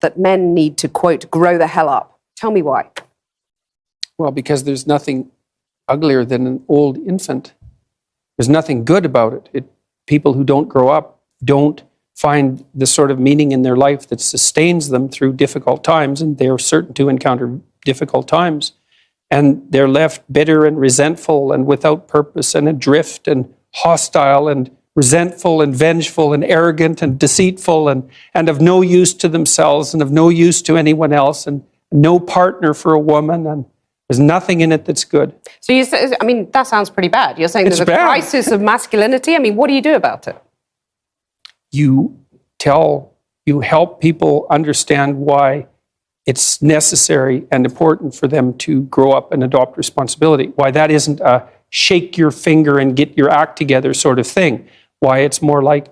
that men need to, quote, grow the hell up. Tell me why. Well, because there's nothing uglier than an old infant. There's nothing good about it. People who don't grow up don't find the sort of meaning in their life that sustains them through difficult times, and they're certain to encounter difficult times. And they're left bitter and resentful and without purpose and adrift and hostile and resentful and vengeful and arrogant and deceitful and of no use to themselves and of no use to anyone else and no partner for a woman, and there's nothing in it that's good. So you say, I mean, that sounds pretty bad. You're saying there's a crisis of masculinity? I mean, what do you do about it? You help people understand why it's necessary and important for them to grow up and adopt responsibility. Why that isn't a shake your finger and get your act together sort of thing. Why it's more like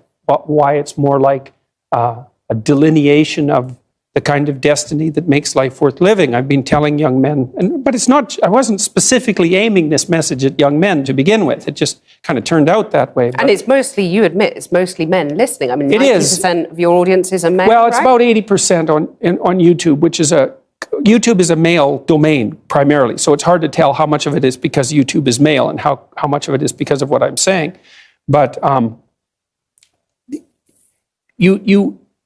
a delineation of the kind of destiny that makes life worth living. I've been telling young men, but it's not. I wasn't specifically aiming this message at young men to begin with. It just kind of turned out that way. And it's mostly, you admit, it's mostly men listening. I mean, 90% of your audience is a men. Well, it's right? About 80% on YouTube, YouTube is a male domain primarily. So it's hard to tell how much of it is because YouTube is male and how much of it is because of what I'm saying. But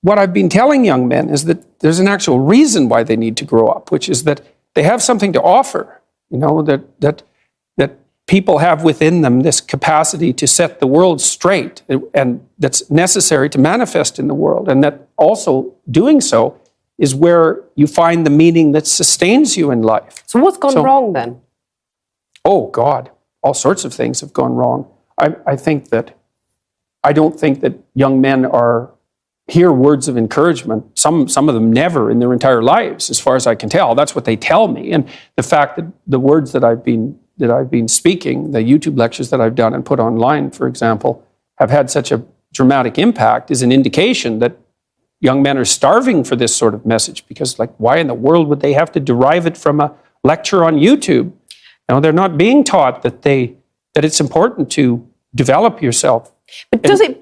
what I've been telling young men is that there's an actual reason why they need to grow up, which is that they have something to offer, that people have within them this capacity to set the world straight, and that's necessary to manifest in the world, and that also doing so is where you find the meaning that sustains you in life. So what's gone wrong then? Oh God, all sorts of things have gone wrong. I don't think that young men hear words of encouragement. Some of them never in their entire lives, as far as I can tell. That's what they tell me. And the fact that the words that I've been speaking, the YouTube lectures that I've done and put online, for example, have had such a dramatic impact is an indication that young men are starving for this sort of message, because why in the world would they have to derive it from a lecture on YouTube? They're not being taught that it's important to develop yourself. But does it